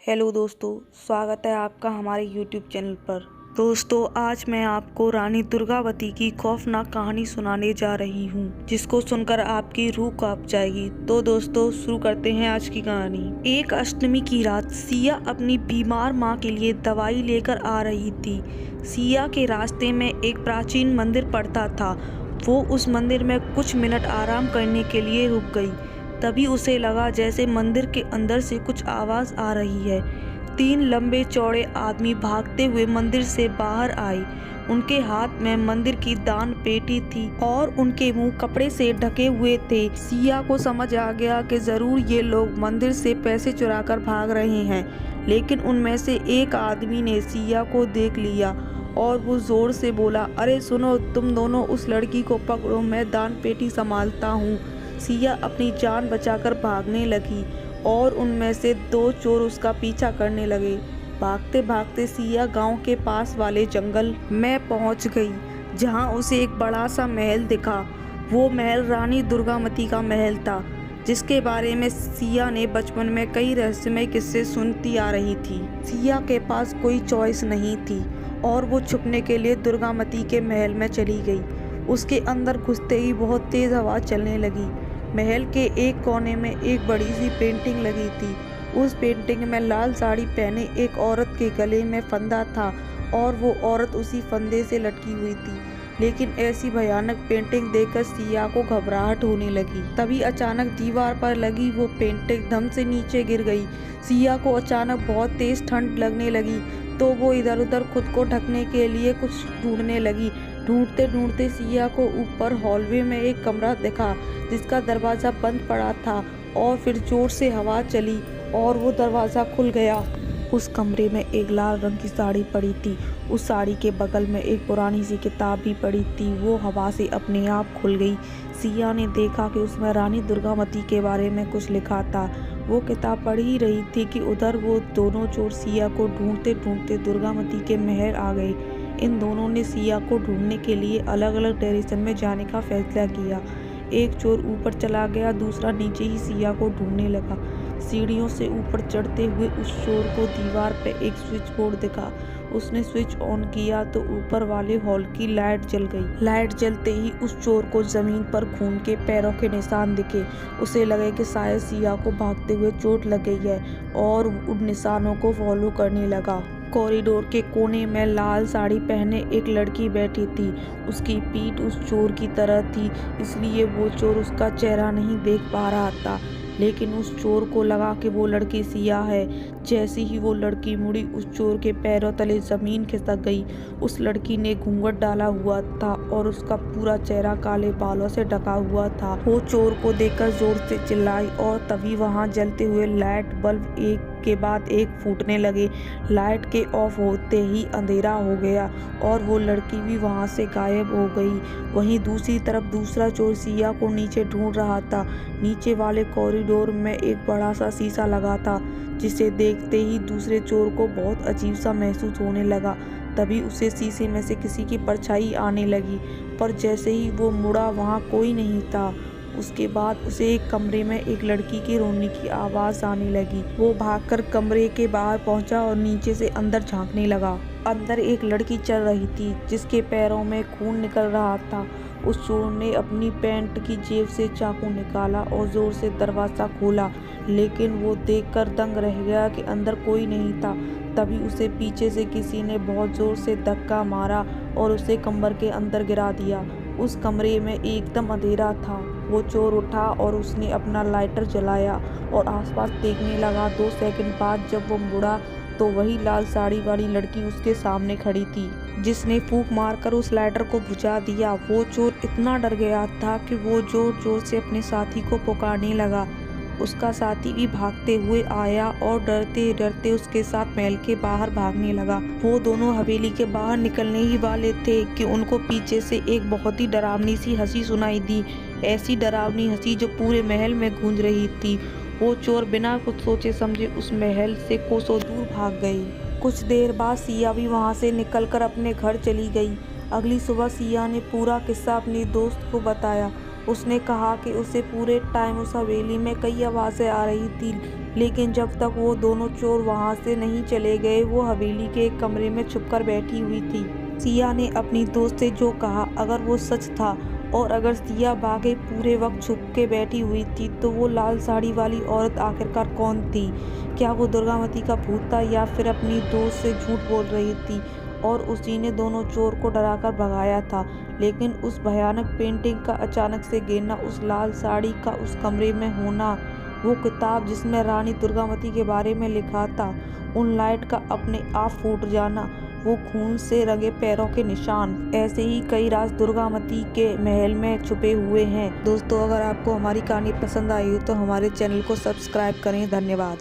Hello दोस्तों, स्वागत है आपका हमारे YouTube चैनल पर। दोस्तों, आज मैं आपको रानी दुर्गावती की खौफनाक कहानी सुनाने जा रही हूँ, जिसको सुनकर आपकी रूह कांप जाएगी। तो दोस्तों, शुरू करते हैं आज की कहानी। एक अष्टमी की रात सिया अपनी बीमार माँ के लिए दवाई लेकर आ रही थी। सिया के रास्ते में एक प्राचीन मंदिर पड़ता था। वो उस मंदिर में कुछ मिनट आराम करने के लिए रुक गई। तभी उसे लगा जैसे मंदिर के अंदर से कुछ आवाज आ रही है। 3 लंबे चौड़े आदमी भागते हुए मंदिर से बाहर आए। उनके हाथ में मंदिर की दान पेटी थी और उनके मुंह कपड़े से ढके हुए थे। सिया को समझ आ गया कि जरूर ये लोग मंदिर से पैसे चुराकर भाग रहे हैं। लेकिन उनमें से एक आदमी ने सिया को देख लिया और वो जोर से बोला, अरे सुनो, तुम दोनों उस लड़की को पकड़ो, मैं दान पेटी संभालता हूँ। सिया अपनी जान बचाकर भागने लगी और उनमें से 2 चोर उसका पीछा करने लगे। भागते भागते सिया गांव के पास वाले जंगल में पहुंच गई, जहां उसे एक बड़ा सा महल दिखा। वो महल रानी दुर्गावती का महल था, जिसके बारे में सिया ने बचपन में कई रहस्यमय किस्से सुनती आ रही थी। सिया के पास कोई चॉइस नहीं थी और वो छुपने के लिए दुर्गावती के महल में चली गई। उसके अंदर घुसते ही बहुत तेज हवा चलने लगी। महल के एक कोने में एक बड़ी सी पेंटिंग लगी थी। उस पेंटिंग में लाल साड़ी पहने एक औरत के गले में फंदा था और वो औरत उसी फंदे से लटकी हुई थी। लेकिन ऐसी भयानक पेंटिंग देखकर सिया को घबराहट होने लगी। तभी अचानक दीवार पर लगी वो पेंटिंग धम से नीचे गिर गई। सिया को अचानक बहुत तेज ठंड लगने लगी, तो वो इधर उधर खुद को ढकने के लिए कुछ ढूंढने लगी। ढूंढते ढूंढते सिया को ऊपर हॉलवे में एक कमरा दिखा, जिसका दरवाज़ा बंद पड़ा था। और फिर जोर से हवा चली और वो दरवाज़ा खुल गया। उस कमरे में एक लाल रंग की साड़ी पड़ी थी। उस साड़ी के बगल में एक पुरानी सी किताब भी पड़ी थी। वो हवा से अपने आप खुल गई। सिया ने देखा कि उसमें रानी दुर्गावती के बारे में कुछ लिखा था। वो किताब पढ़ ही रही थी कि उधर वो दोनों चोर सिया को ढूंढते ढूंढते दुर्गावती के महल आ गए। इन दोनों ने सिया को ढूंढने के लिए अलग अलग डायरेक्शन में जाने का फैसला किया। एक चोर ऊपर चला गया, दूसरा नीचे ही सिया को ढूंढने लगा। सीढ़ियों से ऊपर चढ़ते हुए उस चोर को दीवार पे एक स्विच बोर्ड दिखा। उसने स्विच ऑन किया तो ऊपर वाले हॉल की लाइट जल गई। लाइट जलते ही उस चोर को जमीन पर खून के पैरों के निशान दिखे। उसे लगे कि शायद सिया को भागते हुए चोट लग गई है और उन निशानों को फॉलो करने लगा। कॉरिडोर के कोने में लाल साड़ी पहने एक लड़की बैठी थी। उसकी पीठ उस चोर की तरह थी, इसलिए वो चोर उसका चेहरा नहीं देख पा रहा था। लेकिन उस चोर को लगा कि वो लड़की सिया है। जैसे ही वो लड़की मुड़ी, उस चोर के पैरों तले जमीन खिसक गई। उस लड़की ने घूंघट डाला हुआ था और उसका पूरा चेहरा काले बालों से ढका हुआ था। वो चोर को देखकर जोर से चिल्लाई और तभी वहां जलते हुए लाइट बल्ब एक के बाद एक फूटने लगे। लाइट के ऑफ होते ही अंधेरा हो गया और वो लड़की भी वहां से गायब हो गई। वहीं दूसरी तरफ दूसरा चोर सिया को नीचे ढूंढ रहा था। नीचे वाले कॉरिडोर में एक बड़ा सा शीशा लगा था, जिसे देखते ही दूसरे चोर को बहुत अजीब सा महसूस होने लगा। तभी उसे शीशे में से किसी की परछाई आने लगी, पर जैसे ही वो मुड़ा वहाँ कोई नहीं था। उसके बाद उसे एक कमरे में एक लड़की के रोने की आवाज आने लगी। वो भागकर कमरे के बाहर पहुंचा और नीचे से अंदर झांकने लगा। अंदर एक लड़की चल रही थी, जिसके पैरों में खून निकल रहा था। उस चोर ने अपनी पैंट की जेब से चाकू निकाला और जोर से दरवाज़ा खोला, लेकिन वो देखकर दंग रह गया कि अंदर कोई नहीं था। तभी उसे पीछे से किसी ने बहुत जोर से धक्का मारा और उसे कमर के अंदर गिरा दिया। उस कमरे में एकदम अंधेरा था। वो चोर उठा और उसने अपना लाइटर जलाया और आसपास देखने लगा। 2 सेकंड बाद जब वो मुड़ा तो वही लाल साड़ी वाली लड़की उसके सामने खड़ी थी, जिसने फूंक मारकर उस लाइटर को बुझा दिया। वो चोर इतना डर गया था कि वो जोर जोर से अपने साथी को पुकारने लगा। उसका साथी भी भागते हुए आया और डरते डरते उसके साथ महल के बाहर भागने लगा। वो दोनों हवेली के बाहर निकलने ही वाले थे कि उनको पीछे से एक बहुत ही डरावनी सी हंसी सुनाई दी। ऐसी डरावनी हंसी जो पूरे महल में गूंज रही थी। वो चोर बिना कुछ सोचे समझे उस महल से कोसों दूर भाग गई। कुछ देर बाद सिया भी वहाँ से निकलकर अपने घर चली गई। अगली सुबह सिया ने पूरा किस्सा अपने दोस्त को बताया उसने कहा कि उसे पूरे टाइम उस हवेली में कई आवाज़ें आ रही थी, लेकिन जब तक वो दोनों चोर वहाँ से नहीं चले गए वो हवेली के एक कमरे में छुपकर बैठी हुई थी। सिया ने अपनी दोस्त से जो कहा अगर वो सच था और अगर सिया वाकई पूरे वक्त छुप के बैठी हुई थी तो वो लाल साड़ी वाली औरत आखिरकार कौन थी? क्या वो दुर्गावती का भूत था या फिर अपनी दोस्त से झूठ बोल रही थी और उसी ने दोनों चोर को डराकर भगाया था? लेकिन उस भयानक पेंटिंग का अचानक से गिरना, उस लाल साड़ी का उस कमरे में होना, वो किताब जिसमें रानी दुर्गावती के बारे में लिखा था, उन लाइट का अपने आप फूट जाना, वो खून से रंगे पैरों के निशान, ऐसे ही कई राज दुर्गावती के महल में छुपे हुए हैं। दोस्तों, अगर आपको हमारी कहानी पसंद आई हो तो हमारे चैनल को सब्सक्राइब करें। धन्यवाद।